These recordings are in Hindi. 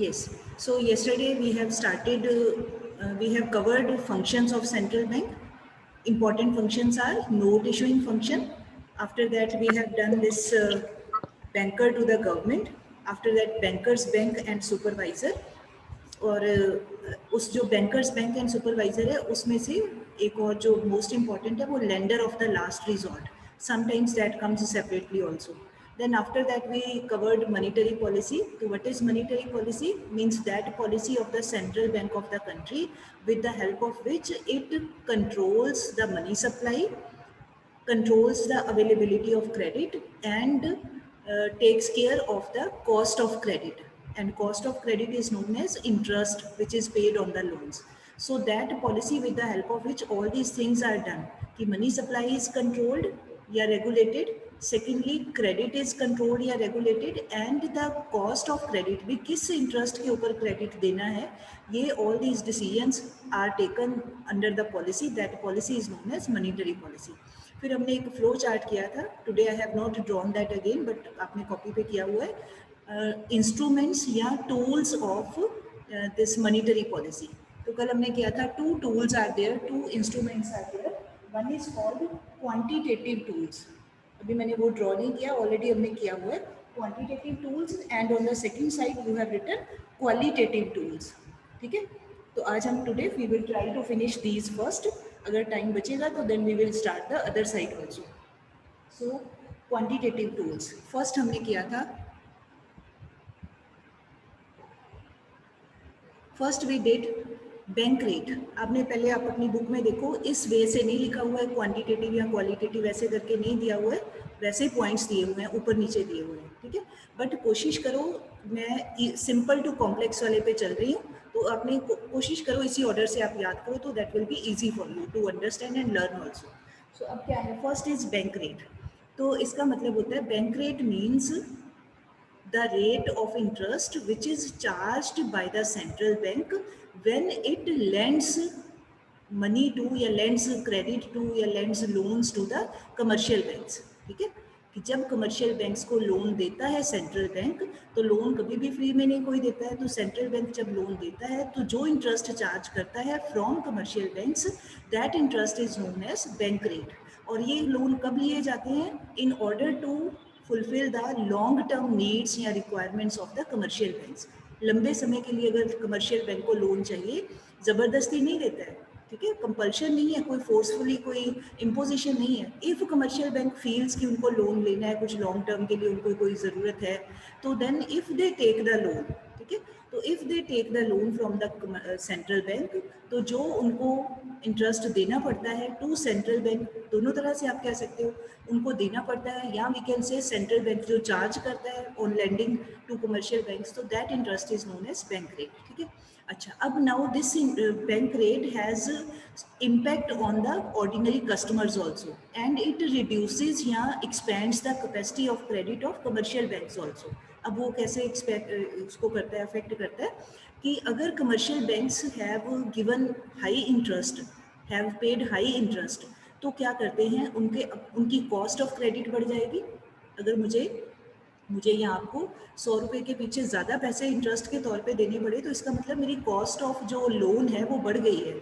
Yes. So yesterday we have started, we have covered functions of central bank. Important functions are note issuing function. After that we have done this banker to the government. After that bankers bank and supervisor. और उस जो बैंकर्स बैंक एंड सुपरवाइजर है उसमें से एक और जो मोस्ट इम्पॉर्टेंट है वो lender of the last resort. Sometimes that comes separately also. Then after that we covered monetary policy. So what is monetary policy? Means that policy of the central bank of the country with the help of which it controls the money supply, controls the availability of credit, and takes care of the cost of credit. And cost of credit is known as interest which is paid on the loans. So that policy with the help of which all these things are done, कि money supply is controlled या regulated, secondly credit is controlled या regulated, and the cost of credit भी किस interest के ऊपर credit देना है, ये all these decisions are taken under the policy. That policy is known as monetary policy. फिर हमने एक फ्लो चार्ट किया था. Today I have not drawn that again, but आपने कॉपी पे किया हुआ है. इंस्ट्रूमेंट्स या tools of this monetary policy. तो कल हमने किया था 2 tools are there, 2 instruments are there. One is called quantitative tools. अभी मैंने वो ड्रॉ नहीं किया, ऑलरेडी हमने किया हुआ है quantitative tools. And on the second side you have written qualitative tools. ठीक है. तो आज हम today we will try to finish these first. अगर टाइम बचेगा तो then we will start the other side also. So quantitative tools first हमने किया था. First we did bank rate. आपने पहले आप अपनी बुक में देखो, इस वे से नहीं लिखा हुआ है क्वांटिटेटिव या क्वालिटेटिव, ऐसे करके नहीं दिया हुआ है, वैसे पॉइंट्स दिए हुए हैं, ऊपर नीचे दिए हुए हैं. ठीक है. बट कोशिश करो, मैं सिंपल टू कॉम्प्लेक्स वाले पे चल रही हूँ, तो आपने कोशिश करो इसी ऑर्डर से आप याद करो, तो that will be easy for you to understand and learn also. So अब क्या है, फर्स्ट इज बैंक रेट. तो इसका मतलब होता है bank rate means the rate of interest which is charged by the central bank when it lends money to या lends credit to या lends loans to the commercial banks. ठीक है. कि जब कमर्शियल बैंक्स को लोन देता है सेंट्रल बैंक, तो लोन कभी भी फ्री में नहीं कोई देता है. तो सेंट्रल बैंक जब लोन देता है तो जो इंटरेस्ट चार्ज करता है from commercial banks, that interest is known as bank rate. और ये लोन कब लिए जाते हैं? In order to fulfil the long term needs या requirements of the commercial banks. लंबे समय के लिए अगर कमर्शियल बैंक को लोन चाहिए, ज़बरदस्ती नहीं देता है. ठीक है. कंपल्शन नहीं है, कोई फोर्सफुली कोई इम्पोजिशन नहीं है. इफ़ कमर्शियल बैंक फील्स कि उनको लोन लेना है कुछ लॉन्ग टर्म के लिए, उनको कोई ज़रूरत है, तो then if they take the loan. ठीक है. तो if they take the loan from the central bank, तो जो उनको इंटरेस्ट देना पड़ता है टू सेंट्रल बैंक, दोनों तरह से आप कह सकते हो, उनको देना पड़ता है, या we can say central bank जो चार्ज करता है on lending to commercial banks, तो that interest is known as bank rate. ठीक है. अच्छा, अब now this bank rate has impact on the ordinary customers also, and it reduces या expands the capacity of credit of commercial banks also. अब वो कैसे उसको करता है, अफेक्ट करता है कि अगर commercial banks have given high interest, have paid high interest, तो क्या करते हैं, उनकी कॉस्ट ऑफ क्रेडिट बढ़ जाएगी. अगर मुझे यहाँ आपको 100 रुपये के पीछे ज़्यादा पैसे इंटरेस्ट के तौर पे देने पड़े, तो इसका मतलब मेरी कॉस्ट ऑफ जो लोन है वो बढ़ गई है,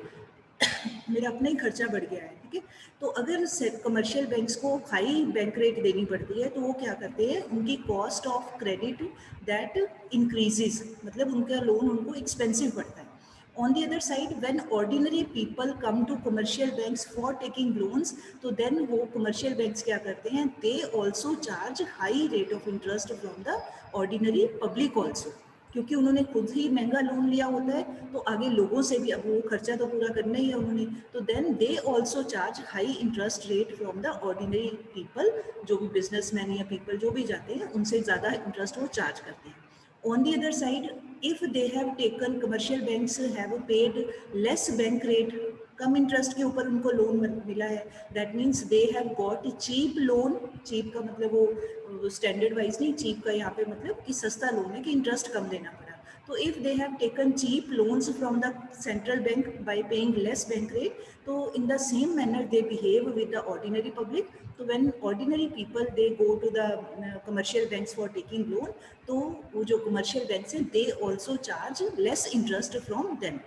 मेरा अपना ही खर्चा बढ़ गया है. ठीक है. तो अगर कमर्शियल बैंक्स को हाई बैंक रेट देनी पड़ती है, तो वो क्या करते हैं, उनकी cost of credit that increases, मतलब उनका लोन उनको एक्सपेंसिव पड़ता है. On the other side, when ordinary people come to commercial banks for taking loans, तो then वो commercial banks क्या करते हैं, they also charge high rate of interest from the ordinary public also. क्योंकि उन्होंने खुद ही महंगा लोन लिया होता है, तो आगे लोगों से भी अब वो खर्चा तो पूरा करना ही है उन्होंने, तो then they also charge high interest rate from the ordinary people. जो भी बिजनेसमैन या पीपल जो भी जाते हैं, उनसे ज़्यादा इंटरेस्ट वो चार्ज करते हैं. On the other side, if they have taken, commercial banks have paid less bank rate, कम इंटरेस्ट के ऊपर उनको लोन मिला है, that means they have got cheap loan. Cheap का मतलब वो स्टैंडर्ड वाइज नहीं, चीप का यहाँ पे मतलब कि सस्ता लोन है कि इंटरेस्ट कम देना पड़ा. तो if they have taken cheap loans from the central bank by paying less bank rate, तो in the same manner they behave with the ordinary public. तो when ordinary people they go to the commercial banks for taking loan, तो वो जो कमर्शियल बैंक्स हैं they also charge less interest from them.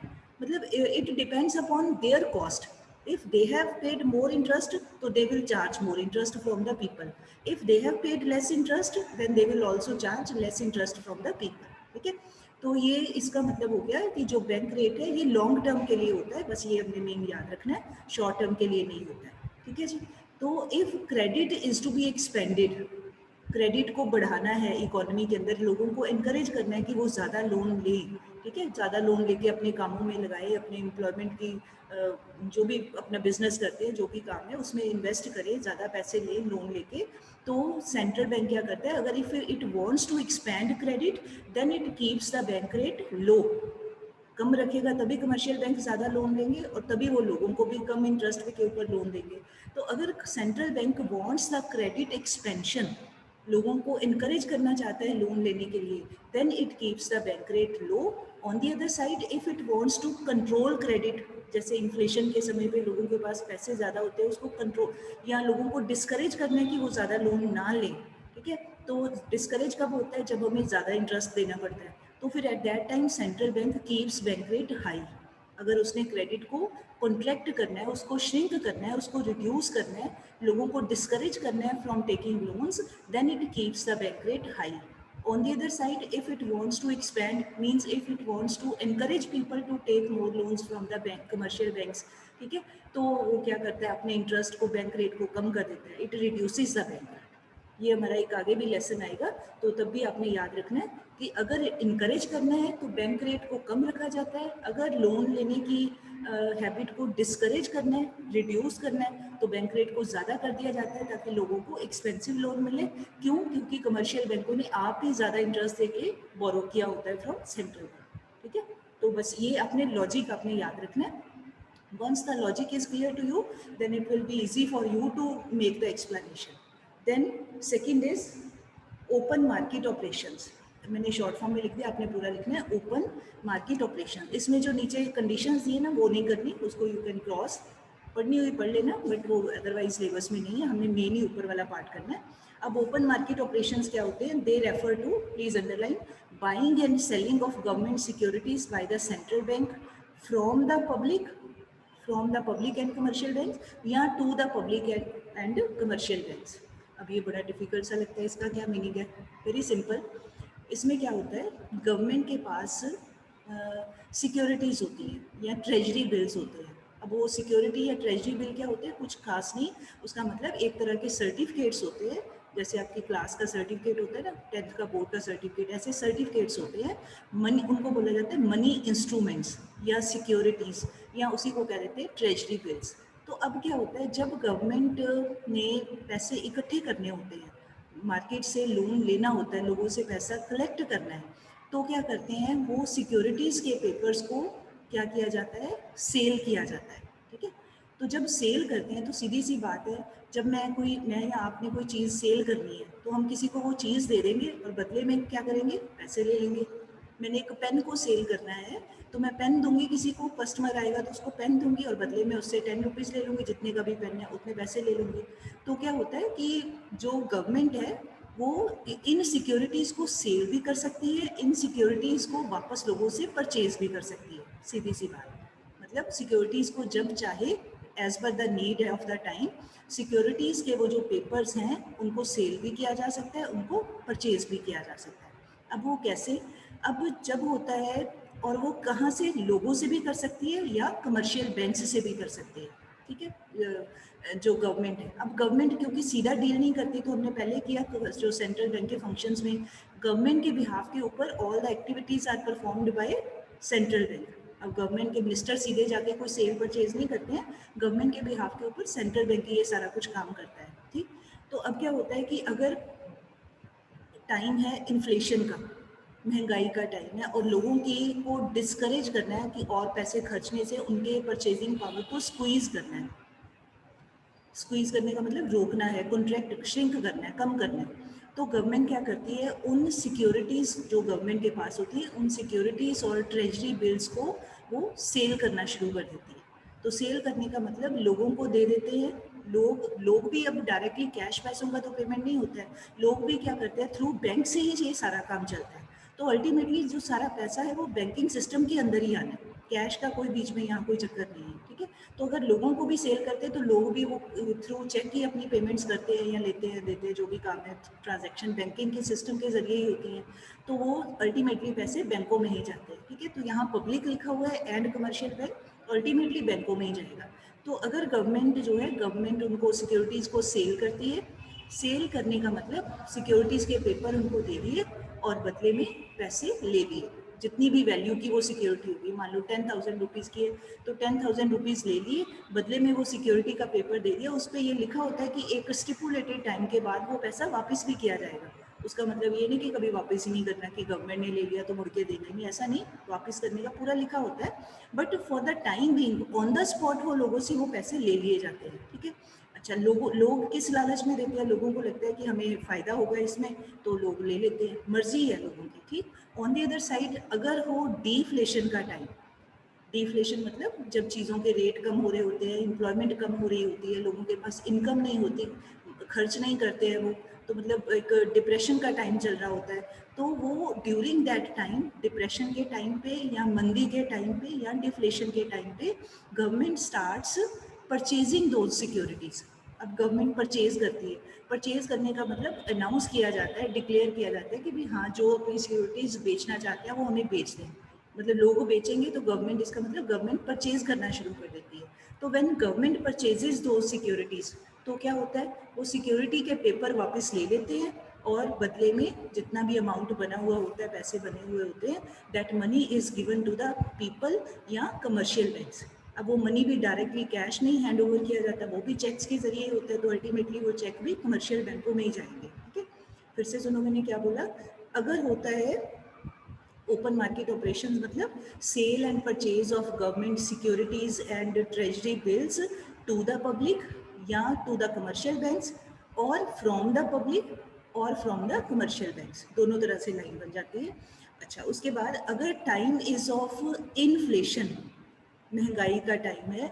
मतलब it depends upon their cost. If they have paid more interest, so they will charge more interest from the people. If they have paid less interest, then they will also charge less interest from the people. ठीक है, तो ये इसका मतलब हो गया कि जो बैंक रेट है ये लॉन्ग टर्म के लिए होता है, बस ये हमने मेन याद रखना है, शॉर्ट टर्म के लिए नहीं होता है. ठीक है जी. तो if credit is to be expanded, credit को बढ़ाना है इकोनॉमी के अंदर, लोगों को इनकरेज करना है कि वो ज़्यादा लोन लें. ठीक है, ज़्यादा लोन लेके अपने कामों में लगाए, अपने एम्प्लॉयमेंट की जो भी अपना बिजनेस करते हैं, जो भी काम है उसमें इन्वेस्ट करें, ज़्यादा पैसे लें लोन लेके. तो सेंट्रल बैंक क्या करता है, अगर if it wants to expand credit, then it keeps the bank rate low. कम रखेगा तभी कमर्शियल बैंक ज़्यादा लोन लेंगे और तभी वो लोगों को भी कम इंटरेस्ट के ऊपर लोन देंगे. तो अगर central bank wants the credit expansion, लोगों को इनकरेज करना चाहता है लोन लेने के लिए, then it keeps the bank rate low. On the other side, if it wants to control credit, जैसे इन्फ्लेशन के समय पे लोगों के पास पैसे ज़्यादा होते हैं, उसको कंट्रोल या लोगों को डिस्करेज करना है कि वो ज़्यादा लोन ना लें. ठीक है, तो डिस्करेज कब होता है, जब हमें ज़्यादा इंटरेस्ट देना पड़ता है. तो फिर eight that time central bank keeps bank rate high. अगर उसने क्रेडिट को कॉन्ट्रैक्ट करना है, उसको श्रिंक करना है, उसको रिड्यूस करना है, लोगों को डिस्करेज करना है from taking loans, then it keeps the bank rate high. On the other side, if it wants to expand, means if it wants to encourage people to take more loans from the bank, commercial banks, ठीक है, तो वो क्या करता है, अपने इंटरेस्ट को, बैंक रेट को कम कर देता है. It reduces the bank rate. ये हमारा एक आगे भी लेसन आएगा, तो तब भी आपने याद रखना है कि अगर इनकरेज करना है तो बैंक रेट को कम रखा जाता है, अगर लोन लेने की हैबिट को डिस्करेज करना है, रिड्यूस करना है, तो बैंक रेट को ज़्यादा कर दिया जाता है ताकि लोगों को एक्सपेंसिव लोन मिले. क्यों? क्योंकि कमर्शियल बैंकों ने आप ही ज़्यादा इंटरेस्ट देके बोरो किया होता है फ्रॉम सेंट्रल बैंक. ठीक है, तो बस ये अपने लॉजिक आपने याद रखना है. Once the logic is clear to you, then it will be easy for you to make the explanation. Then second is open market operations. मैंने शॉर्ट फॉर्म में लिख दिया, आपने पूरा लिखना है ओपन मार्केट ऑपरेशन. इसमें जो नीचे कंडीशंस दिए ना वो नहीं करनी, उसको यू कैन क्रॉस, पढ़नी हुई पढ़ लेना, बट वो अदरवाइज सिलेबस में नहीं है, हमने मेन ही ऊपर वाला पार्ट करना है. अब ओपन मार्केट ऑपरेशंस क्या होते हैं? They refer to, please underline, buying and selling of government securities by the central bank from the public and commercial banks, या to the public and commercial banks. अब ये बड़ा डिफिकल्ट सा लगता है, इसका क्या मीनिंग है? Very simple. इसमें क्या होता है, गवर्नमेंट के पास सिक्योरिटीज़ होती हैं या ट्रेजरी बिल्स होते हैं. अब वो सिक्योरिटी या ट्रेजरी बिल क्या होते हैं? कुछ खास नहीं, उसका मतलब एक तरह के सर्टिफिकेट्स होते हैं, जैसे आपकी क्लास का सर्टिफिकेट होता है ना, 10th का बोर्ड का सर्टिफिकेट, ऐसे सर्टिफिकेट्स होते हैं. मनी, उनको बोला जाता है मनी इंस्ट्रूमेंट्स या सिक्योरिटीज़, या उसी को कह देते हैं ट्रेजरी बिल्स. तो अब क्या होता है, जब गवर्नमेंट ने पैसे इकट्ठे करने होते हैं, मार्केट से लोन लेना होता है, लोगों से पैसा कलेक्ट करना है, तो क्या करते हैं, वो सिक्योरिटीज़ के पेपर्स को क्या किया जाता है? सेल किया जाता है. ठीक है, तो जब सेल करते हैं तो सीधी सी बात है, जब मैं या आपने कोई चीज़ सेल करनी है तो हम किसी को वो चीज़ दे देंगे और बदले में क्या करेंगे? पैसे ले लेंगे. मैंने एक पेन को सेल करना है तो मैं पेन दूंगी किसी को, कस्टमर आएगा तो उसको पेन दूंगी और बदले में उससे 10 रुपीज़ ले लूँगी, जितने का भी पेन है उतने पैसे ले लूँगी. तो क्या होता है कि जो गवर्नमेंट है वो इन सिक्योरिटीज़ को सेल भी कर सकती है, इन सिक्योरिटीज़ को वापस लोगों से परचेज भी कर सकती है. सीधी सी बात, मतलब सिक्योरिटीज़ को जब चाहे as per the need of the time, securities के वो जो पेपर्स हैं उनको सेल भी किया जा सकता है, उनको परचेज भी किया जा सकता है. अब वो कैसे? अब जब होता है, और वो कहाँ से? लोगों से भी कर सकती है या कमर्शियल बैंक्स से भी कर सकती है. ठीक है, जो गवर्नमेंट है, अब गवर्नमेंट क्योंकि सीधा डील नहीं करती, तो हमने पहले किया, जो सेंट्रल बैंक के फंक्शंस में गवर्नमेंट के बिहाफ के ऊपर all the activities are performed by central bank. अब गवर्नमेंट के मिनिस्टर सीधे जाके कोई सेल परचेज नहीं करते हैं, गवर्नमेंट के बिहाफ के ऊपर सेंट्रल बैंक ये सारा कुछ काम करता है. ठीक, तो अब क्या होता है कि अगर टाइम है इन्फ्लेशन का, महंगाई का टाइम है, और लोगों की को डिस्करेज करना है कि और पैसे खर्चने से उनके परचेजिंग पावर को स्क्वीज़ करना है. स्क्वीज़ करने का मतलब रोकना है, कॉन्ट्रैक्ट, श्रिंक करना है, कम करना है. तो गवर्नमेंट क्या करती है, उन सिक्योरिटीज़ जो गवर्नमेंट के पास होती है, उन सिक्योरिटीज़ और ट्रेजरी बिल्स को वो सेल करना शुरू कर देती है। तो सेल करने का मतलब लोगों को दे देते हैं, लोग भी अब डायरेक्टली कैश पैसों का तो पेमेंट नहीं होता है, लोग भी क्या करते हैं, थ्रू बैंक से ही ये सारा काम चलता है। तो अल्टीमेटली जो सारा पैसा है वो बैंकिंग सिस्टम के अंदर ही आना है, कैश का कोई बीच में यहाँ कोई चक्कर नहीं है, ठीक है। तो अगर लोगों को भी सेल करते हैं तो लोग भी वो थ्रू चेक ही अपनी पेमेंट्स करते हैं या लेते हैं देते हैं, जो भी काम है ट्रांजैक्शन बैंकिंग के सिस्टम के जरिए ही होती हैं, तो वो अल्टीमेटली पैसे बैंकों में ही जाते हैं, ठीक है। तो यहाँ पब्लिक लिखा हुआ है एंड कमर्शियल बैंक, अल्टीमेटली बैंकों में ही जाएगा। तो अगर गवर्नमेंट जो है, गवर्नमेंट उनको सिक्योरिटीज़ को सेल करती है, सेल करने का मतलब सिक्योरिटीज़ के पेपर उनको दे दिए और बदले में पैसे ले लिए, जितनी भी वैल्यू की वो सिक्योरिटी होगी, मान लो 10,000 रुपीज़ की है तो 10,000 रुपीज़ ले लिए, बदले में वो सिक्योरिटी का पेपर दे दिया, उस पर ये लिखा होता है कि एक स्टिपुलेटेड टाइम के बाद वो पैसा वापस भी किया जाएगा। उसका मतलब ये नहीं कि कभी वापस ही नहीं करना, कि गवर्नमेंट ने ले लिया तो मुड़ के देना नहीं, ऐसा नहीं, वापस करने का पूरा लिखा होता है, but for the time being on the spot वो लोगों से वो पैसे ले लिए जाते हैं, ठीक है। अच्छा, लोग किस लालच में देते हैं, लोगों को लगता है कि हमें फ़ायदा होगा इसमें, तो लोग ले लेते हैं, मर्जी है लोगों की, ठीक। ऑन दी अदर साइड अगर हो डिफ्लेशन का टाइम, डिफ्लेशन मतलब जब चीज़ों के रेट कम हो रहे होते हैं, एम्प्लॉयमेंट कम हो रही होती है, लोगों के पास इनकम नहीं होती, खर्च नहीं करते हैं वो, तो मतलब एक डिप्रेशन का टाइम चल रहा होता है, तो वो ड्यूरिंग दैट टाइम, डिप्रेशन के टाइम पे या मंदी के टाइम पे या डिफ्लेशन के टाइम पे government starts purchasing those securities. अब गवर्नमेंट परचेज करती है, परचेज करने का मतलब अनाउंस किया जाता है, डिक्लेयर किया जाता है कि भाई हाँ, जो अपनी सिक्योरिटीज़ बेचना चाहते हैं वो हमें बेच दें, मतलब लोग बेचेंगे तो गवर्नमेंट, इसका मतलब गवर्नमेंट परचेज करना शुरू कर देती है। तो व्हेन गवर्नमेंट परचेजेस दो सिक्योरिटीज़, तो क्या होता है, वो सिक्योरिटी के पेपर वापस ले लेते हैं और बदले में जितना भी अमाउंट बना हुआ होता है, पैसे बने हुए होते हैं, that money is given to the people या कमर्शियल बैंक्स। अब वो मनी भी डायरेक्टली कैश नहीं हैंड ओवर किया जाता, वो भी चेक्स के जरिए होता है, तो अल्टीमेटली वो चेक भी कमर्शियल बैंकों में ही जाएंगे, ठीक है। फिर से सुनो मैंने क्या बोला, अगर होता है ओपन मार्केट ऑपरेशंस मतलब sale and purchase of government securities and treasury bills to the public या टू द कमर्शियल बैंक्स, और फ्रॉम द पब्लिक और फ्रॉम द कमर्शियल बैंक्स, दोनों तरह से लाइन बन जाती है। अच्छा, उसके बाद अगर टाइम इज ऑफ इन्फ्लेशन, महंगाई का टाइम है,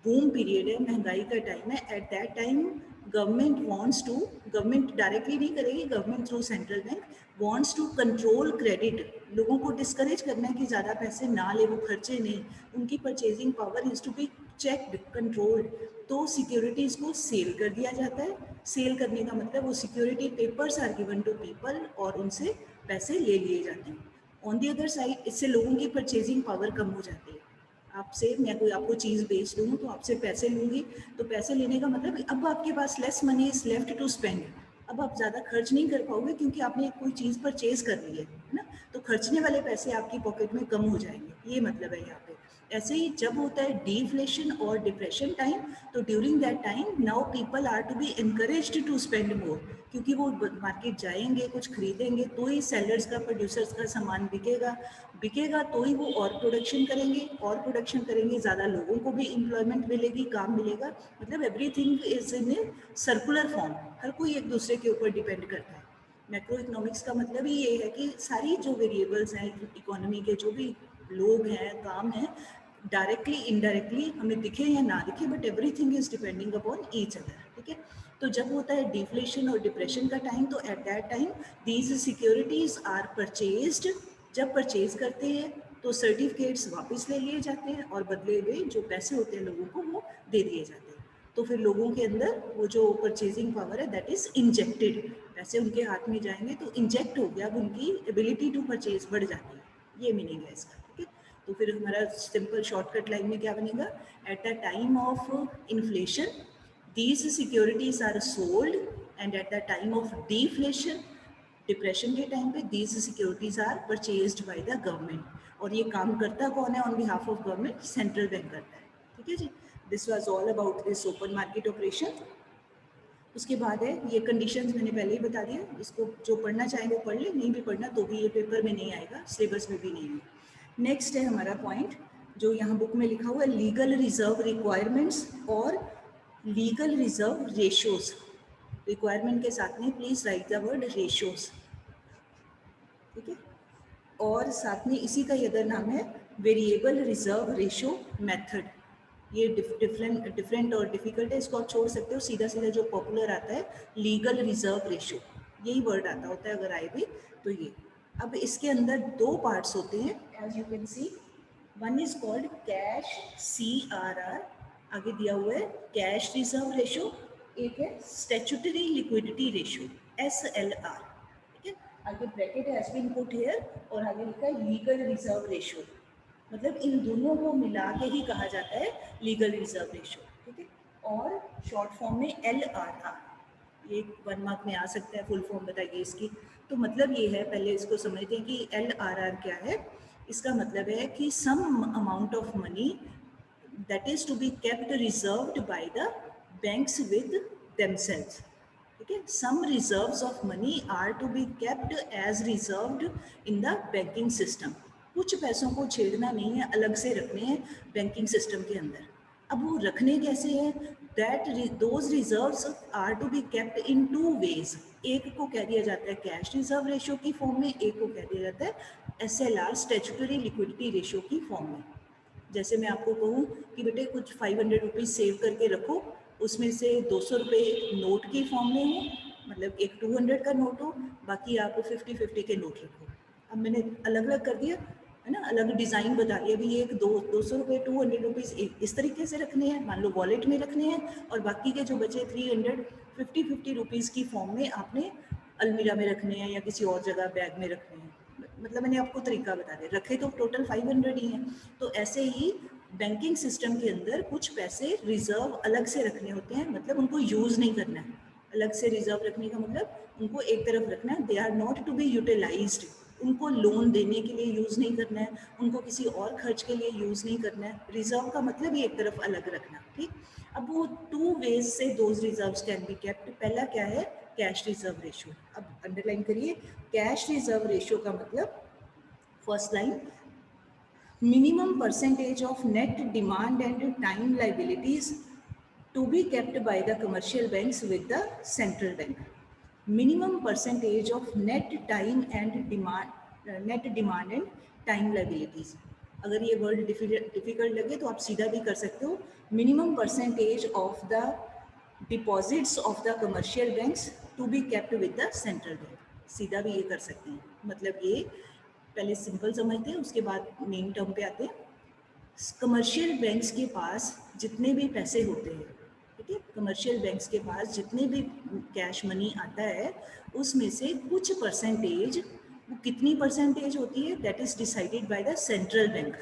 बूम पीरियड है, महंगाई का टाइम है, at that time government wants to, government directly नहीं करेगी, government through central bank wants to control credit, लोगों को डिस्करेज करना है कि ज़्यादा पैसे ना ले, वो खर्चे नहीं, उनकी purchasing power is to be checked, controlled, तो सिक्योरिटीज़ को सेल कर दिया जाता है। सेल करने का मतलब वो security papers are given to people और उनसे पैसे ले लिए जाते हैं। ऑन दी अदर साइड इससे लोगों की परचेजिंग पावर कम हो जाती है। आपसे मैं कोई आपको चीज़ बेच दूँ तो आपसे पैसे लूँगी, तो पैसे लेने का मतलब अब आपके पास less money is left to spend, अब आप ज़्यादा खर्च नहीं कर पाओगे क्योंकि आपने कोई चीज़ परचेज कर ली है ना, तो खर्चने वाले पैसे आपकी पॉकेट में कम हो जाएंगे, ये मतलब है यहाँ पे। ऐसे ही जब होता है डिफ्लेशन और डिप्रेशन टाइम, तो during that time now people are to be encouraged to spend more, क्योंकि वो मार्केट जाएंगे, कुछ खरीदेंगे, तो ही सेलर्स का, प्रोड्यूसर्स का सामान बिकेगा, बिकेगा तो ही वो और प्रोडक्शन करेंगे, और प्रोडक्शन करेंगे, ज़्यादा लोगों को भी एम्प्लॉयमेंट मिलेगी, काम मिलेगा, मतलब everything is in a circular form, हर कोई एक दूसरे के ऊपर डिपेंड करता है। मैक्रो इकोनॉमिक्स का मतलब ही ये है कि सारी जो वेरिएबल्स हैं इकोनॉमी के, जो भी लोग हैं, काम हैं, डायरेक्टली इनडायरेक्टली हमें दिखे या ना दिखे, but everything is depending upon each other, ठीक है। तो जब होता है डिफ्लेशन और डिप्रेशन का टाइम, तो at that time these securities are purchased, जब परचेज करते हैं तो सर्टिफिकेट्स वापस ले लिए जाते हैं और बदले में जो पैसे होते हैं लोगों को वो दे दिए जाते हैं, तो फिर लोगों के अंदर वो जो परचेजिंग पावर है दैट इज इंजेक्टेड, पैसे उनके हाथ में जाएंगे तो इंजेक्ट हो गया, अब उनकी एबिलिटी टू परचेज बढ़ जाती है, ये मीनिंग है इसका, ठीक है। तो फिर हमारा सिंपल शॉर्टकट लाइन में क्या बनेगा, eight the time of inflation these securities are sold and at the time of deflation, depression के टाइम पे these securities are purchased by the government, और ये काम करता कौन है on behalf of government, central bank करता है, ठीक है जी। This was all about this open market operation. उसके बाद है ये कंडीशंस, मैंने पहले ही बता दिया, इसको जो पढ़ना चाहे वो पढ़ ले, नहीं भी पढ़ना तो भी ये पेपर में नहीं आएगा, सिलेबस में भी नहीं है। नेक्स्ट है हमारा पॉइंट जो यहाँ बुक में लिखा हुआ है, लीगल रिजर्व रिक्वायरमेंट्स और लीगल रिजर्व रेशियोज। रिक्वायरमेंट के साथ में please right the word ratios, ठीक है। और साथ में इसी का ये अदर नाम है वेरिएबल रिजर्व रेशियो मेथड। ये डिफरेंट और डिफिकल्ट है, इसको आप छोड़ सकते हो, सीधा सीधा जो पॉपुलर आता है लीगल रिजर्व रेशियो, यही वर्ड आता होता है अगर आए भी तो ये। अब इसके अंदर दो पार्ट्स होते हैं as you can see, one is called cash CRR, आगे दिया हुआ है कैश रिजर्व रेशियो, एक है स्टैट्यूटरी लिक्विडिटी रेशियो SLR, ठीक है। आगे bracket has been put here और आगे लिखा है लीगल रिजर्व रेशियो, मतलब इन दोनों को मिला के ही कहा जाता है लीगल रिजर्व रेशियो, ठीक है। और शॉर्ट फॉर्म में LRR, ये 1 मार्क में आ सकता है, फुल फॉर्म बताइए इसकी। तो मतलब ये है, पहले इसको समझते हैं कि LRR क्या है। इसका मतलब है कि some amount of money that is to be kept reserved by the banks with themselves, ठीक है। some reserves of money are to be kept as reserved in the banking system, कुछ पैसों को छेड़ना नहीं है, अलग से रखने हैं बैंकिंग सिस्टम के अंदर। अब वो रखने कैसे हैं, that those reserves are to be kept in 2 ways, एक को कह दिया जाता है कैश रिजर्व रेशियो की फॉर्म में, एक को कह दिया जाता है SLR स्टैट्यूटरी लिक्विडिटी रेशियो की फॉर्म में। जैसे मैं आपको कहूँ कि बेटे कुछ 500 रुपीज़ सेव करके रखो, उसमें से 200 रुपये नोट की फॉर्म में हो, मतलब एक 200 का नोट हो, बाकी आप 50-50 के नोट रखो। अब मैंने अलग अलग कर दिया है ना, अलग डिज़ाइन बता दिया, अभी ये एक 200 रुपये 200 रुपीज़ इस तरीके से रखने हैं, मान लो वॉलेट में रखने हैं, और बाकी के जो बचे 300 50-50 रुपीज़ की फॉर्म में आपने अलमीरा में रखने हैं या किसी और जगह बैग में रखने हैं। मतलब मैंने आपको तरीका बता दिया, रखे तो टोटल 500 ही हैं। तो ऐसे ही बैंकिंग सिस्टम के अंदर कुछ पैसे रिजर्व अलग से रखने होते हैं, मतलब उनको यूज़ नहीं करना है। अलग से रिजर्व रखने का मतलब उनको एक तरफ रखना है, they are not to be utilised, उनको लोन देने के लिए यूज़ नहीं करना है, उनको किसी और खर्च के लिए यूज़ नहीं करना है। रिजर्व का मतलब ही एक तरफ अलग रखना, ठीक। अब वो 2 ways से those reserves can be kept. पहला क्या है, कैश रिजर्व रेशियो। अब अंडरलाइन करिए, कैश रिजर्व रेशियो का मतलब, first line, minimum percentage of net demand and time liabilities to be kept by the commercial banks with the central bank. Minimum percentage of net time and demand, net demand and time liabilities. अगर ये वर्ड डिफिकल्ट लगे तो आप सीधा भी कर सकते हो, minimum percentage of the deposits of the commercial banks to be kept with the central bank, सीधा भी ये कर सकते हैं। मतलब ये पहले सिंपल समझते हैं, उसके बाद मेन टर्म पे आते हैं। कमर्शियल बैंक्स के पास जितने भी पैसे होते हैं, ठीक है, कमर्शियल बैंक्स के पास जितने भी कैश मनी आता है, उसमें से कुछ परसेंटेज, वो कितनी परसेंटेज होती है, that is decided by the central bank.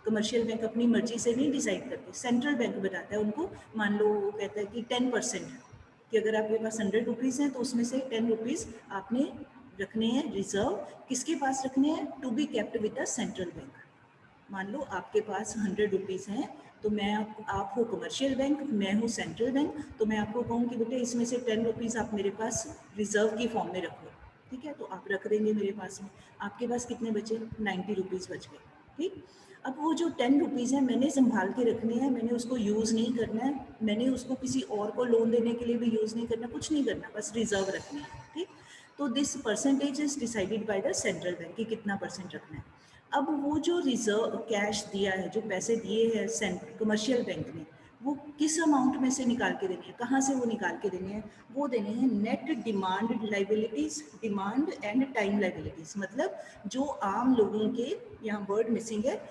Commercial bank अपनी मर्जी से नहीं डिसाइड करते, सेंट्रल बैंक बताता है उनको। मान लो वो कहता है कि 10%, कि अगर आपके पास 100 रुपीज़ हैं तो उसमें से 10 रुपीज़ आपने रखने हैं रिजर्व, किसके पास रखने हैं, to be kept with the central bank. मान लो आपके पास 100 रुपीज़ हैं, तो मैं आप हो कमर्शियल बैंक, मैं हूँ सेंट्रल बैंक, तो मैं आपको कहूँ कि बेटे इसमें से 10 रुपीज़ आप मेरे पास रिजर्व की फॉर्म में रखो, ठीक है। तो आप रख देंगे मेरे पास में, आपके पास कितने बचे, 90 रुपीज़ बच गए, ठीक। अब वो जो 10 रुपीज़ हैं मैंने संभाल के रखने हैं, मैंने उसको यूज़ नहीं करना है, मैंने उसको किसी और को लोन देने के लिए भी यूज़ नहीं करना, कुछ नहीं करना, बस रिजर्व रखने हैं, ठीक। तो this percentage is decided by the central bank कि कितना परसेंट रखना है। अब वो जो रिजर्व कैश दिया है, जो पैसे दिए हैं कमर्शियल बैंक ने, वो किस अमाउंट में से निकाल के देने हैं, कहाँ से वो निकाल के देने हैं, वो देने हैं net demand liabilities, demand and time liabilities. मतलब जो आम लोगों के, यहाँ वर्ड मिसिंग है,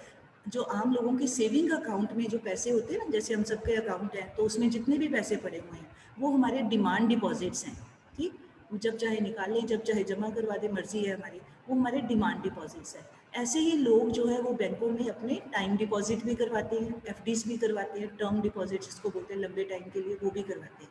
जो आम लोगों के सेविंग अकाउंट में जो पैसे होते हैं ना, जैसे हम सबके अकाउंट हैं, तो उसमें जितने भी पैसे पड़े हुए हैं वो हमारे डिमांड डिपॉजिट्स हैं, ठीक। जब चाहे निकाल लें, जब चाहे जमा करवा दें, मर्जी है हमारी, वो हमारे डिमांड डिपॉजिट्स हैं। ऐसे ही लोग जो है वो बैंकों में अपने टाइम डिपॉजिट भी करवाते हैं, FDs भी करवाते हैं, टर्म डिपॉजिट जिसको बोलते हैं लंबे टाइम के लिए, वो भी करवाते हैं।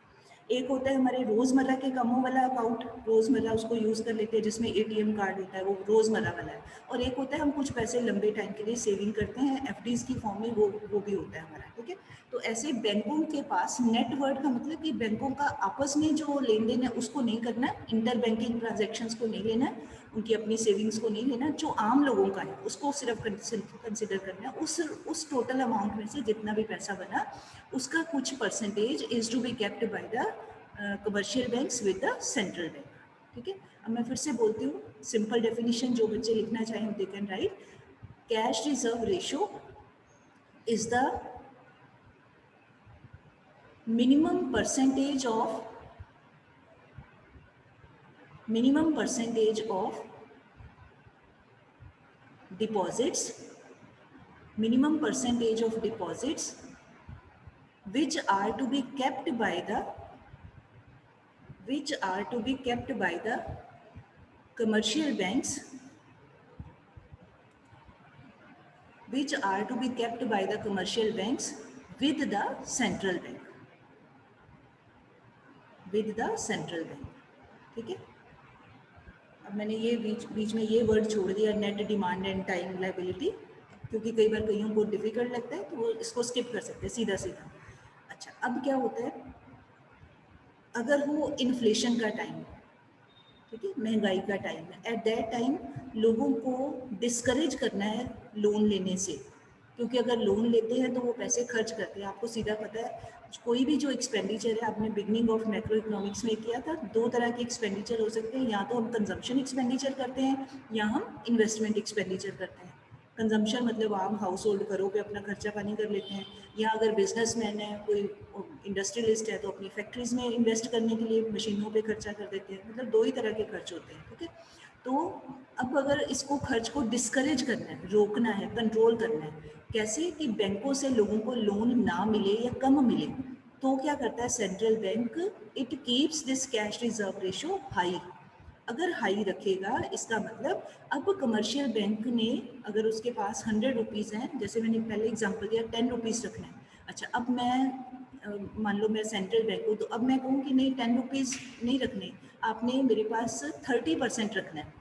एक होता है हमारे रोज़मर्रा के कामों वाला अकाउंट, रोज़मर्रा उसको यूज़ कर लेते हैं, जिसमें ATM कार्ड होता है, वो रोज़मर्रा वाला है। और एक होता है हम कुछ पैसे लंबे टाइम के लिए सेविंग करते हैं, FDs की फॉर्म में, वो भी होता है हमारा, ठीक है। तो ऐसे बैंकों के पास नेटवर्क का मतलब कि बैंकों का आपस में जो लेन देन है उसको नहीं करना है, इंटर बैंकिंग ट्रांजेक्शन्स को नहीं लेना है, उनकी अपनी सेविंग्स को नहीं लेना, जो आम लोगों का है उसको सिर्फ कंसिडर करना है। उस टोटल अमाउंट में से जितना भी पैसा बना, उसका कुछ percentage is to be kept by the commercial banks with the central bank. ठीक है, अब मैं फिर से बोलती हूँ, सिंपल डेफिनेशन जो बच्चे लिखना चाहें they can write. Cash reserve ratio is the minimum percentage of deposits, which are to be kept by the commercial banks, with the central bank, ठीक है। अब मैंने ये बीच में ये वर्ड छोड़ दिया, net demand and time liability, क्योंकि कई बार कईयों को डिफिकल्ट लगता है तो वो इसको स्किप कर सकते हैं सीधा सीधा। अच्छा, अब क्या होता है, अगर वो इन्फ्लेशन का टाइम, ठीक है, महंगाई का टाइम है, एट दैट टाइम लोगों को डिस्करेज करना है लोन लेने से, क्योंकि अगर लोन लेते हैं तो वो पैसे खर्च करते हैं। आपको सीधा पता है, कोई भी जो एक्सपेंडिचर है, आपने बिगनिंग ऑफ मैक्रो इकोनॉमिक्स में किया था, दो तरह के एक्सपेंडिचर हो सकते हैं, या तो हम कंजम्पशन एक्सपेंडिचर करते हैं या हम इन्वेस्टमेंट एक्सपेंडिचर करते हैं। कंजम्पशन मतलब आम हाउस होल्ड घरों पे अपना खर्चा पानी कर लेते हैं, या अगर बिजनेसमैन है, कोई इंडस्ट्रियलिस्ट है, तो अपनी फैक्ट्रीज में इन्वेस्ट करने के लिए मशीनों पे खर्चा कर देते हैं। मतलब दो ही तरह के खर्च होते हैं, ठीक है। तो अब अगर इसको खर्च को डिस्करेज करना है, रोकना है, कंट्रोल करना है, कैसे कि बैंकों से लोगों को लोन ना मिले या कम मिले, तो क्या करता है central bank, it keeps this cash reserve ratio high. अगर हाई रखेगा, इसका मतलब अब कमर्शियल बैंक ने, अगर उसके पास 100 रुपीज़ हैं, जैसे मैंने पहले एग्जांपल दिया 10 रुपीज़ रखना है। अच्छा, अब मैं मान लो मैं सेंट्रल बैंक हूँ, तो अब मैं कहूँ कि नहीं 10 रुपीज़ नहीं रखने, आपने मेरे पास 30% रखना है।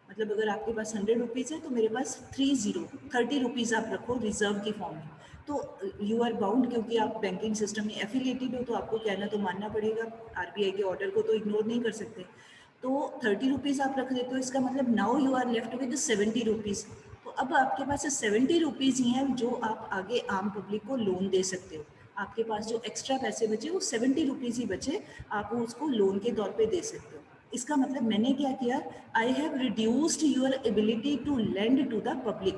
मतलब अगर आपके पास 100 रुपीज़ है तो मेरे पास 30 रुपीज़ आप रखो रिजर्व की फॉर्म में। तो यू आर बाउंड, क्योंकि आप बैंकिंग सिस्टम में एफिलिएटेड हो, तो आपको कहना तो मानना पड़ेगा, आरबीआई के ऑर्डर को तो इग्नोर नहीं कर सकते। तो 30 रुपीज़ आप रख देते हो, इसका मतलब now you are left with 70 rupees. तो अब आपके पास 70 रुपीज़ ही हैं जो आप आगे आम पब्लिक को लोन दे सकते हो। आपके पास जो एक्स्ट्रा पैसे बचे वो 70 रुपीज़ ही बचे, आप उसको लोन के तौर पे दे सकते हो। इसका मतलब मैंने क्या किया, I have reduced your ability to lend to the public.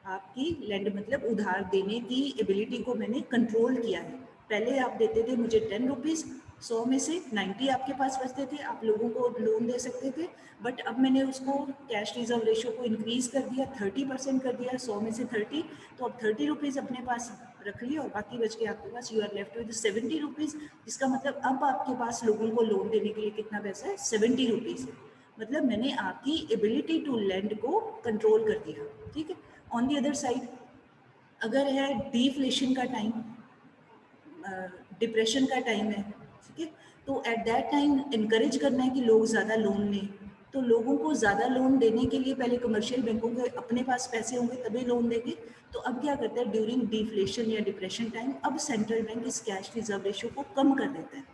आपकी लेंड मतलब उधार देने की एबिलिटी को मैंने कंट्रोल किया है। पहले आप देते थे मुझे 10 रुपीज़, 100 में से 90 आपके पास बचते थे, आप लोगों को लोन दे सकते थे। बट अब मैंने उसको कैश रिजर्व रेशियो को इंक्रीज कर दिया, 30% कर दिया, 100 में से 30। तो अब 30 रुपीज़ अपने पास रख लिए और बाकी बच के आपके पास, you are left with 70 rupees. इसका मतलब अब आपके पास लोगों को लोन देने के लिए कितना पैसा है, 70 रुपीज़ है। मतलब मैंने आपकी एबिलिटी टू लेंड को कंट्रोल कर दिया, ठीक है। ऑन दी अदर साइड, अगर है डिफ्लेशन का टाइम, डिप्रेशन का टाइम है, ठीक है, तो एट दैट टाइम इनकरेज करना है कि लोग ज़्यादा लोन लें। तो लोगों को ज़्यादा लोन देने के लिए पहले कमर्शियल बैंकों के अपने पास पैसे होंगे तभी लोन देंगे। तो अब क्या करता है, ड्यूरिंग डिफ्लेशन या डिप्रेशन टाइम, अब सेंट्रल बैंक इस कैश रिजर्व रेशियो को कम कर देता है।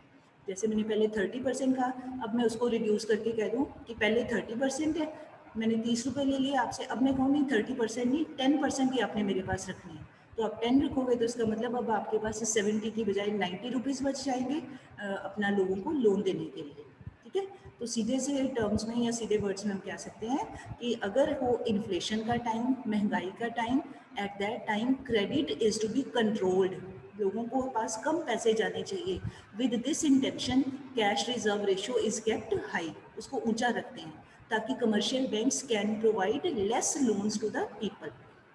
जैसे मैंने पहले 30% कहा, अब मैं उसको रिड्यूस करके कह दूँ कि पहले 30% है, मैंने 30 रुपये ले लिए आपसे, अब मैं कहूँ नहीं 30% नहीं, 10% ही आपने मेरे पास रखनी है। तो आप 10 रखोगे तो इसका मतलब अब आपके पास 70 की बजाय 90 रुपीज़ बच जाएंगे अपना लोगों को लोन देने के लिए, ठीक है। तो सीधे से टर्म्स में या सीधे वर्ड्स में हम कह सकते हैं कि अगर हो इन्फ्लेशन का टाइम, महंगाई का time, at that time credit is to be controlled, लोगों को पास कम पैसे जाने चाहिए। With this intention cash reserve ratio is kept high, उसको ऊंचा रखते हैं ताकि commercial banks can provide less loans to the people.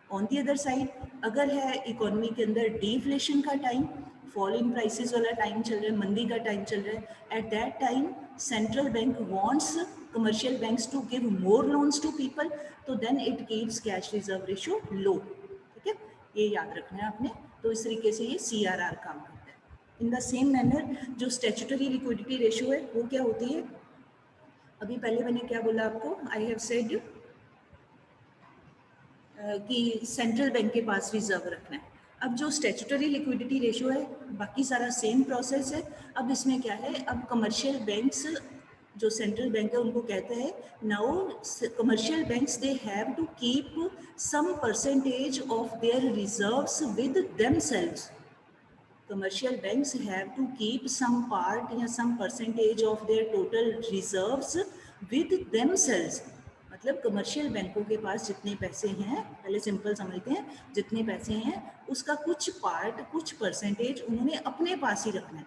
On the other side, अगर है इकोनॉमी के अंदर डिफ्लेशन का टाइम, फॉल इन प्राइसेस वाला टाइम चल रहा है, मंदी का टाइम चल रहा है, at that time central bank wants commercial banks to give more loans to people, तो then it keeps cash reserve ratio low, ठीक है। ये याद रखना है आपने। तो इस तरीके से ये CRR काम करता है। इन द सेम मैनर जो स्टैट्यूटरी लिक्विडिटी रेशियो है वो क्या होती है, अभी पहले मैंने क्या बोला आपको, आई हैव सेड कि सेंट्रल बैंक के पास रिजर्व रखना है। अब जो स्टैट्यूटरी लिक्विडिटी रेशियो है, बाकी सारा सेम प्रोसेस है। अब इसमें क्या है, अब कमर्शियल बैंक्स, जो सेंट्रल बैंक है उनको कहते हैं, now commercial banks they have to keep some percentage of their reserves with themselves. commercial banks have to keep some part या some percentage of their total reserves with themselves. मतलब कमर्शियल बैंकों के पास जितने पैसे हैं, पहले सिंपल समझते हैं, जितने पैसे हैं उसका कुछ पार्ट, कुछ परसेंटेज उन्होंने अपने पास ही रखना है.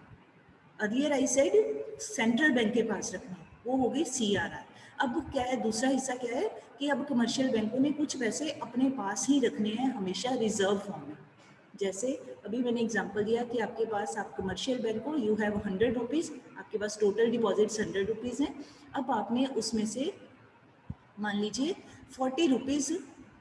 Earlier I said central bank के पास रखना है, वो हो गई CRR. अब क्या है, दूसरा हिस्सा क्या है कि अब कमर्शियल बैंकों ने कुछ पैसे अपने पास ही रखने हैं हमेशा रिजर्व फॉर्म में. जैसे अभी मैंने एग्जांपल दिया कि आपके पास, आप कमर्शियल बैंक हो, यू हैव 100 रुपीज़, आपके पास टोटल डिपॉजिट्स 100 रुपीज़ हैं. अब आपने उसमें से मान लीजिए 40 रुपीज़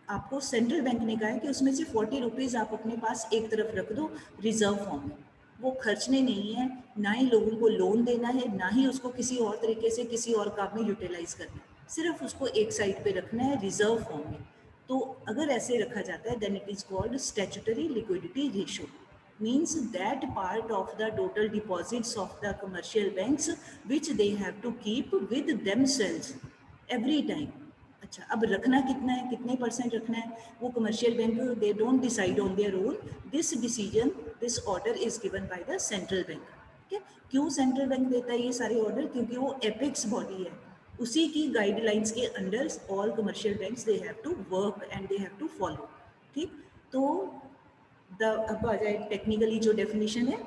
आपको सेंट्रल बैंक ने कहा है कि उसमें से 40 रुपीज़ आप अपने पास एक तरफ रख दो रिजर्व फॉर्म में. वो खर्चने नहीं है, ना ही लोगों को लोन देना है, ना ही उसको किसी और तरीके से किसी और काम में यूटिलाइज करना है, सिर्फ उसको एक साइड पे रखना है रिजर्व फॉर्म में. तो अगर ऐसे रखा जाता है then it is called statutory liquidity ratio. means that part of the total deposits of the commercial banks which they have to keep with themselves every time. अच्छा, अब रखना कितना है, कितने परसेंट रखना है, वो commercial bank they don't decide on their own. This decision, this order is given by the central bank. ठीक है, क्यों सेंट्रल बैंक देता है ये सारे ऑर्डर? क्योंकि वो एपेक्स बॉडी है, उसी की गाइडलाइंस के under all commercial banks they have to work and they have to follow. ठीक, तो अब आ जाए टेक्निकली जो डेफिनेशन है.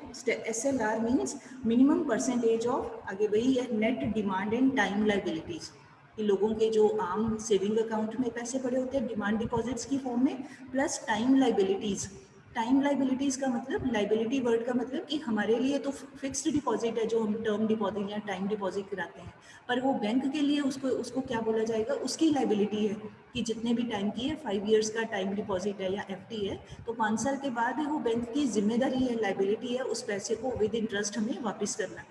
SLR means minimum percentage of, आगे वही है, net demand and time liabilities. कि लोगों के जो आम सेविंग अकाउंट में पैसे पड़े होते हैं डिमांड डिपॉजिट्स की फॉर्म में, plus time liabilities. Time liabilities का मतलब, लाइबिलिटी वर्ड का मतलब कि हमारे लिए तो फिक्स्ड डिपॉजिट है जो हम टर्म डिपॉजिट या टाइम डिपॉजिट कराते हैं, पर वो बैंक के लिए उसको क्या बोला जाएगा, उसकी लाइबिलिटी है कि जितने भी टाइम की है, 5 इयर्स का टाइम डिपॉजिट है या FD है, तो 5 साल के बाद वो बैंक की जिम्मेदारी है, लाइबिलिटी है उस पैसे को विद इंटरेस्ट हमें वापस करना.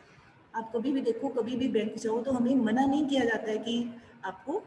आप कभी भी देखो, कभी भी बैंक जाओ तो हमें मना नहीं किया जाता है कि आपको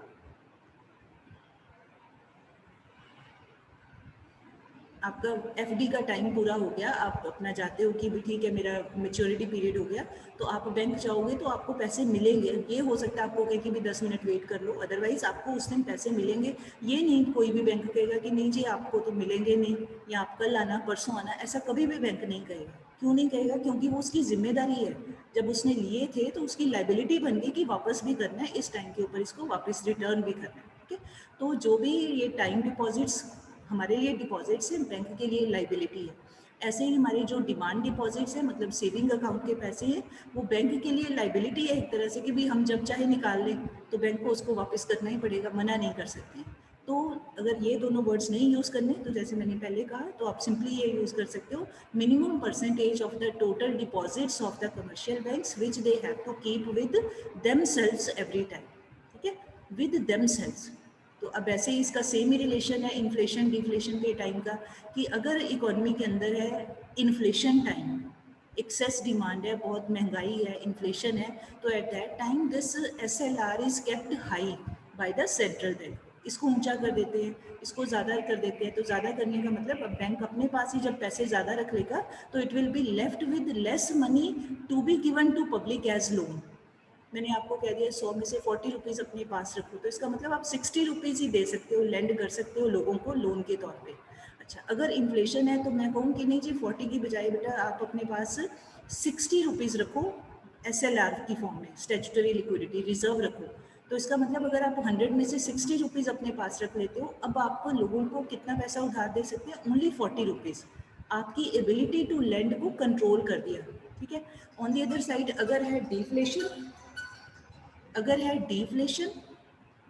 आपका FD का टाइम पूरा हो गया, आप अपना जाते हो कि भी ठीक है मेरा मेच्योरिटी पीरियड हो गया, तो आप बैंक जाओगे तो आपको पैसे मिलेंगे. ये हो सकता है आपको कहे कि भी 10 मिनट वेट कर लो, अदरवाइज आपको उस दिन पैसे मिलेंगे. ये नहीं कोई भी बैंक कहेगा कि नहीं जी आपको तो मिलेंगे नहीं, या आप कल आना, परसों आना, ऐसा कभी भी बैंक नहीं कहेगा. क्यों नहीं कहेगा? क्योंकि वो उसकी जिम्मेदारी है. जब उसने लिए थे तो उसकी लाइबिलिटी बन गई कि वापस भी करना है, इस टाइम के ऊपर इसको वापस रिटर्न भी करना है. ठीक है, तो जो भी ये टाइम डिपॉजिट्स हमारे लिए डिपॉजिट्स हैं, बैंक के लिए लाइबिलिटी है. ऐसे ही हमारे जो डिमांड डिपॉजिट्स हैं, मतलब सेविंग अकाउंट के पैसे हैं, वो बैंक के लिए लाइबिलिटी है एक तरह से कि भी हम जब चाहे निकाल लें तो बैंक को उसको वापस करना ही पड़ेगा, मना नहीं कर सकते हैं. तो अगर ये दोनों वर्ड्स नहीं यूज़ करने, तो जैसे मैंने पहले कहा, तो आप सिंपली ये यूज़ कर सकते हो, minimum percentage of the total deposits of the commercial banks which they have to keep with themselves every time. ठीक है, विद देमसेल्व्स. तो अब ऐसे ही इसका सेम ही रिलेशन है इन्फ्लेशन डिफ्लेशन के टाइम का, कि अगर इकोनॉमी के अंदर है इन्फ्लेशन टाइम, एक्सेस डिमांड है, बहुत महंगाई है, इन्फ्लेशन है, तो at that time this SLR is kept high bye the central bank. इसको ऊंचा कर देते हैं, इसको ज़्यादा कर देते हैं. तो ज़्यादा करने का मतलब, अब बैंक अपने पास ही जब पैसे ज़्यादा रख लेगा तो it will be left with less money to be given to public as loan. मैंने आपको कह दिया 100 में से 40 रुपीज़ अपने पास रखो, तो इसका मतलब आप 60 रुपीज़ ही दे सकते हो, लेंड कर सकते हो लोगों को लोन के तौर पे. अच्छा, अगर इन्फ्लेशन है तो मैं कहूँ कि नहीं जी 40 की बजाय बेटा आप अपने पास 60 रुपीज़ रखो SLR की फॉर्म में, स्टैट्यूटरी लिक्विडिटी रिजर्व रखो. तो इसका मतलब अगर आप 100 में से 60 रुपीज़ अपने पास रख लेते हो, अब आप लोगों को कितना पैसा उधार दे सकते हैं? Only 40 rupees. आपकी एबिलिटी टू लेंड को कंट्रोल कर दिया. ठीक है, ऑन दी अदर साइड अगर है डिफ्लेशन, अगर है डिफ्लेशन,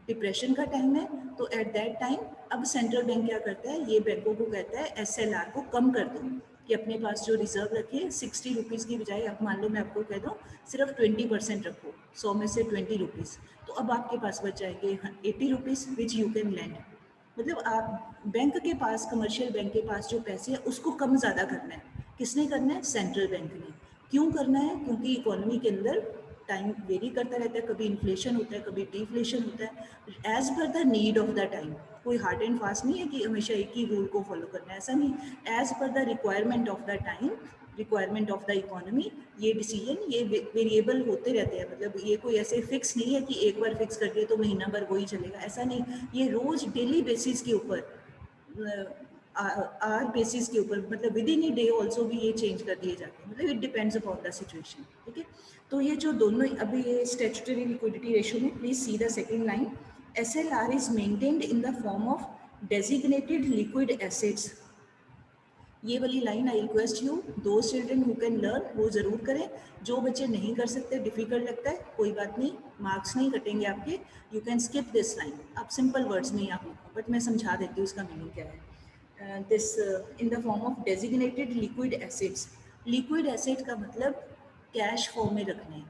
डिप्रेशन का टाइम है, तो एट दैट टाइम अब सेंट्रल बैंक क्या करता है, ये बैंकों को कहता है SLR को कम कर दो, कि अपने पास जो रिजर्व रखिए 60 रुपीज़ की बजाय, अब मान लो मैं आपको कह दूँ सिर्फ 20% रखो, 100 में से 20 रुपीज़, तो अब आपके पास बच जाएंगे 80 rupees which you can land. मतलब आप बैंक के पास, कमर्शियल बैंक के पास जो पैसे हैं उसको कम ज़्यादा करना है. किसने करना है? सेंट्रल बैंक ने. क्यों करना है? क्योंकि इकोनॉमी के अंदर टाइम वेरी करता रहता है, कभी इन्फ्लेशन होता है, कभी डिफ्लेशन होता है, as per the need of the time. कोई हार्ड एंड फास्ट नहीं है कि हमेशा एक ही रूल को फॉलो करना है, ऐसा नहीं. As per the requirement of the time, requirement of the economy, ये डिसीजन ये वेरिएबल होते रहते हैं. मतलब ये कोई ऐसे फिक्स नहीं है कि एक बार फिक्स कर दिए तो महीना भर वही चलेगा, ऐसा नहीं. ये रोज डेली बेसिस के ऊपर आर बेसिस के ऊपर, मतलब with in a day also भी ये चेंज कर दिए जाते हैं, मतलब it depends upon the situation, ठीक है। तो ये जो दोनों अभी ये स्टैट्यूटरी लिक्विडिटी रेशियो में, please see the second line, SLR is maintained in the form of designated liquid assets. ये वाली लाइन आई रिक्वेस्ट यू, दो चिल्ड्रन हु कैन लर्न वो ज़रूर करें, जो बच्चे नहीं कर सकते, डिफिकल्ट लगता है, कोई बात नहीं, मार्क्स नहीं कटेंगे आपके, you can skip this line. आप सिंपल वर्ड्स में ही आप लिखो, बट मैं समझा देती हूँ इसका मीनिंग क्या है। This in the form of designated liquid assets. Liquid asset का मतलब कैश फॉर्म में रखने,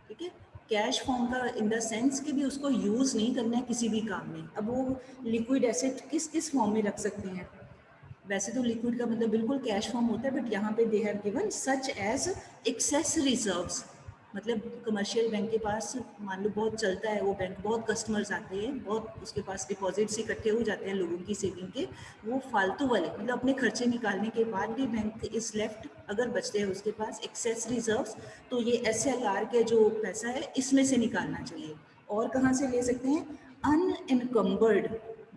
ठीक है। कैश फॉर्म का इन द सेंस कि भी उसको यूज़ नहीं करना है किसी भी काम में। अब वो लिक्विड एसेट किस किस फॉर्म में रख सकते हैं? वैसे तो लिक्विड का मतलब बिल्कुल कैश फॉर्म होता है, बट यहाँ पे they have given such as excess reserves. मतलब कमर्शियल बैंक के पास मान लो बहुत चलता है वो बैंक, बहुत कस्टमर्स आते हैं, बहुत उसके पास डिपॉजिट्स इकट्ठे हो जाते हैं लोगों की सेविंग के, वो फालतू वाले मतलब अपने खर्चे निकालने के बाद भी बैंक इस लेफ्ट अगर बचते हैं उसके पास एक्सेस रिजर्व्स, तो ये SLR के जो पैसा है इसमें से निकालना चाहिए। और कहाँ से ले सकते हैं? Unencumbered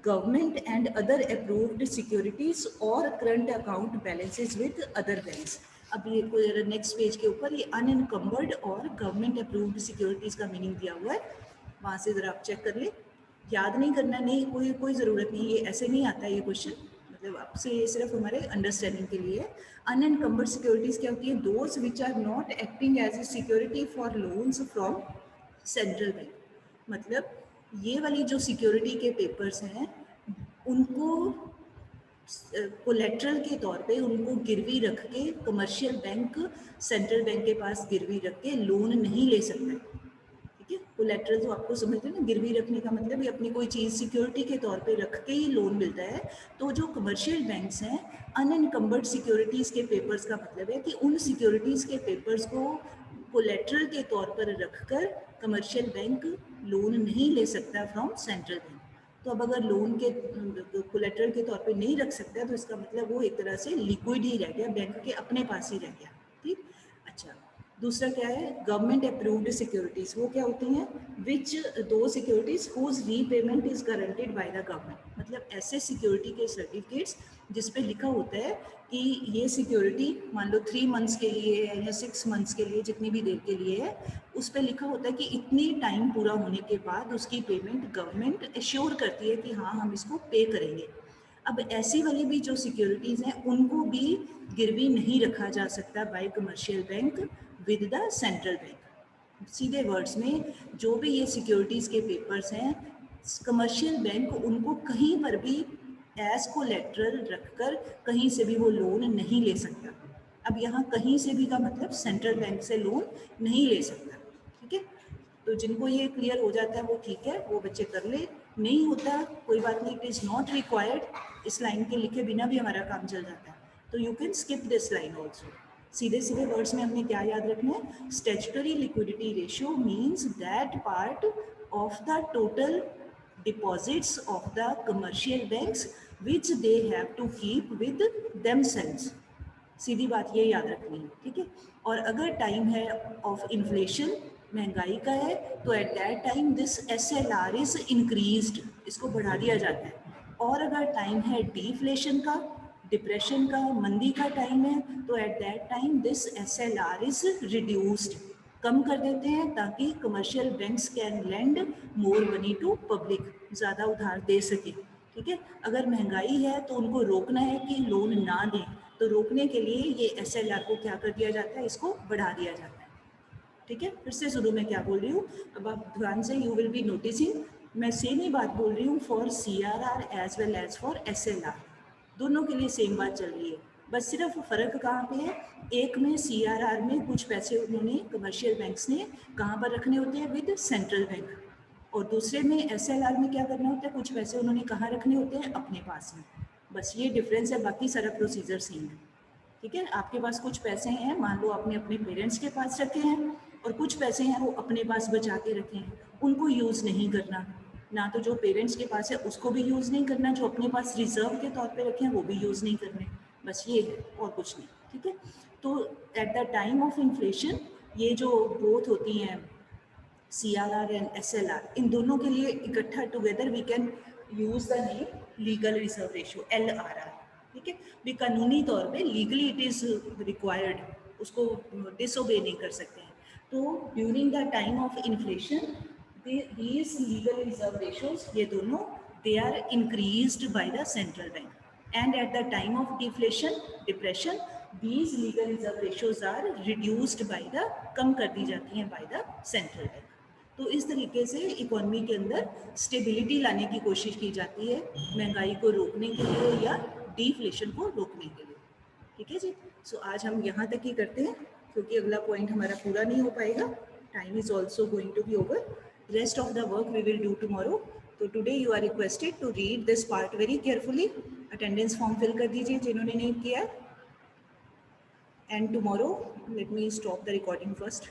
government and other approved securities और current account balances with other banks. अब ये नेक्स्ट पेज के ऊपर ये अनएनकम्बर्ड और गवर्नमेंट अप्रूव्ड सिक्योरिटीज का मीनिंग दिया हुआ है, वहाँ से ज़रा आप चेक कर ले। याद नहीं करना, नहीं कोई ज़रूरत नहीं, ये ऐसे नहीं आता ये क्वेश्चन, मतलब आपसे ये सिर्फ हमारे अंडरस्टैंडिंग के लिए। अनएनकम्बर्ड सिक्योरिटीज क्या होती है? Those which are not acting as a security for loans from central bank. मतलब ये वाली जो सिक्योरिटी के पेपर्स हैं उनको कोलेट्रल के तौर पे उनको गिरवी रख के कमर्शियल बैंक सेंट्रल बैंक के पास गिरवी रख के लोन नहीं ले सकता, ठीक है। कोलेट्रल तो आपको समझते हैं ना, गिरवी रखने का मतलब ये अपनी कोई चीज़ सिक्योरिटी के तौर पे रख के ही लोन मिलता है। तो जो कमर्शियल बैंक्स हैं, अनएनकम्बर्ड सिक्योरिटीज़ के पेपर्स का मतलब है कि उन सिक्योरिटीज़ के पेपर्स को कोलेट्रल के तौर पर रखकर कमर्शियल बैंक लोन नहीं ले सकता फ्रॉम सेंट्रल बैंक। तो अब अगर लोन के कोलेट्रल के तौर पे नहीं रख सकता है तो इसका मतलब वो एक तरह से लिक्विड ही रह गया, बैंक के अपने पास ही रह गया, ठीक। अच्छा, दूसरा क्या है? Government approved securities. वो क्या होती हैं? Which do securities whose repayment is guaranteed by the government. मतलब ऐसे सिक्योरिटी के सर्टिफिकेट्स जिस पे लिखा होता है कि ये सिक्योरिटी मान लो 3 मंथ्स के लिए है या 6 मंथ्स के लिए, जितनी भी देर के लिए है, उस पर लिखा होता है कि इतनी टाइम पूरा होने के बाद उसकी पेमेंट गवर्नमेंट एश्योर करती है कि हाँ हम इसको पे करेंगे। अब ऐसी वाली भी जो सिक्योरिटीज़ हैं उनको भी गिरवी नहीं रखा जा सकता bye commercial bank with the central bank. सीधे वर्ड्स में, जो भी ये सिक्योरिटीज़ के पेपर्स हैं, कमर्शियल बैंक उनको कहीं पर भी एज कोलेट्रल रखकर कहीं से भी वो लोन नहीं ले सकता। अब यहाँ कहीं से भी का मतलब सेंट्रल बैंक से लोन नहीं ले सकता, ठीक है। तो जिनको ये क्लियर हो जाता है वो ठीक है, वो बच्चे कर ले, नहीं होता कोई बात नहीं, इट इज़ नॉट रिक्वायर्ड, इस लाइन के लिखे बिना भी हमारा काम चल जाता है, तो you can skip this line also. सीधे सीधे वर्ड्स में हमने क्या याद रखना है? Statutory liquidity ratio means that part of the total deposits of the commercial banks which they have to keep with themselves. सीधी बात ये याद रखनी है, ठीक है। और अगर टाइम है ऑफ इन्फ्लेशन, महंगाई का है, तो at that time this SLR is increased, इसको बढ़ा दिया जाता है। और अगर टाइम है डिफ्लेशन का, डिप्रेशन का, मंदी का टाइम है, तो at that time this SLR is reduced, कम कर देते हैं ताकि commercial banks can lend more money to public, ज़्यादा उधार दे सके, ठीक है। अगर महंगाई है तो उनको रोकना है कि लोन ना दें, तो रोकने के लिए ये SLR को क्या कर दिया जाता है? इसको बढ़ा दिया जाता है, ठीक है। फिर से शुरू में क्या बोल रही हूँ, अब आप ध्यान से यू विल बी नोटिसिंग, मैं सेम ही बात बोल रही हूँ for CRR as well as for SLR, दोनों के लिए सेम बात चल रही है। बस सिर्फ फ़र्क कहाँ पे है? एक में CRR में कुछ पैसे उन्होंने कमर्शियल बैंक्स ने कहाँ पर रखने होते हैं? With central bank. और दूसरे में SLR में क्या करना होता है? कुछ पैसे उन्होंने कहाँ रखने होते हैं? अपने पास में। बस ये डिफरेंस है, बाकी सारा प्रोसीजर सेम है, ठीक है। आपके पास कुछ पैसे हैं, मान लो आपने अपने पेरेंट्स के पास रखे हैं, और कुछ पैसे हैं वो अपने पास बचा के रखे हैं, उनको यूज़ नहीं करना। ना तो जो पेरेंट्स के पास है उसको भी यूज़ नहीं करना, जो अपने पास रिजर्व के तौर पे रखे हैं वो भी यूज़ नहीं करने, बस ये है और कुछ नहीं, ठीक है। तो eight the time of inflation ये जो बोथ होती हैं CRR एंड SLR, इन दोनों के लिए इकट्ठा together we can use the name legal reserve ratio LRR, ठीक है, भी कानूनी तौर पे लीगली इट इज़ रिक्वायर्ड, उसको डिसोबे नहीं कर सकते हैं। तो during the time of inflation these legal reserve ratios, ये दोनों they are increased by the central bank, and at the time of deflation depression these legal reserve ratios are reduced by the, कम कर दी जाती हैं बाय द सेंट्रल बैंक। तो इस तरीके से इकोनॉमी के अंदर स्टेबिलिटी लाने की कोशिश की जाती है, महंगाई को रोकने के लिए या डिफ्लेशन को रोकने के लिए। ठीक है जी, सो आज हम यहाँ तक ही करते हैं क्योंकि अगला पॉइंट हमारा पूरा नहीं हो पाएगा, time is also going to be over, rest of the work we will do tomorrow. तो today you are requested to read this part very carefully, attendance form fill कर दीजिए जिन्होंने नहीं किया, and tomorrow let me stop the recording first.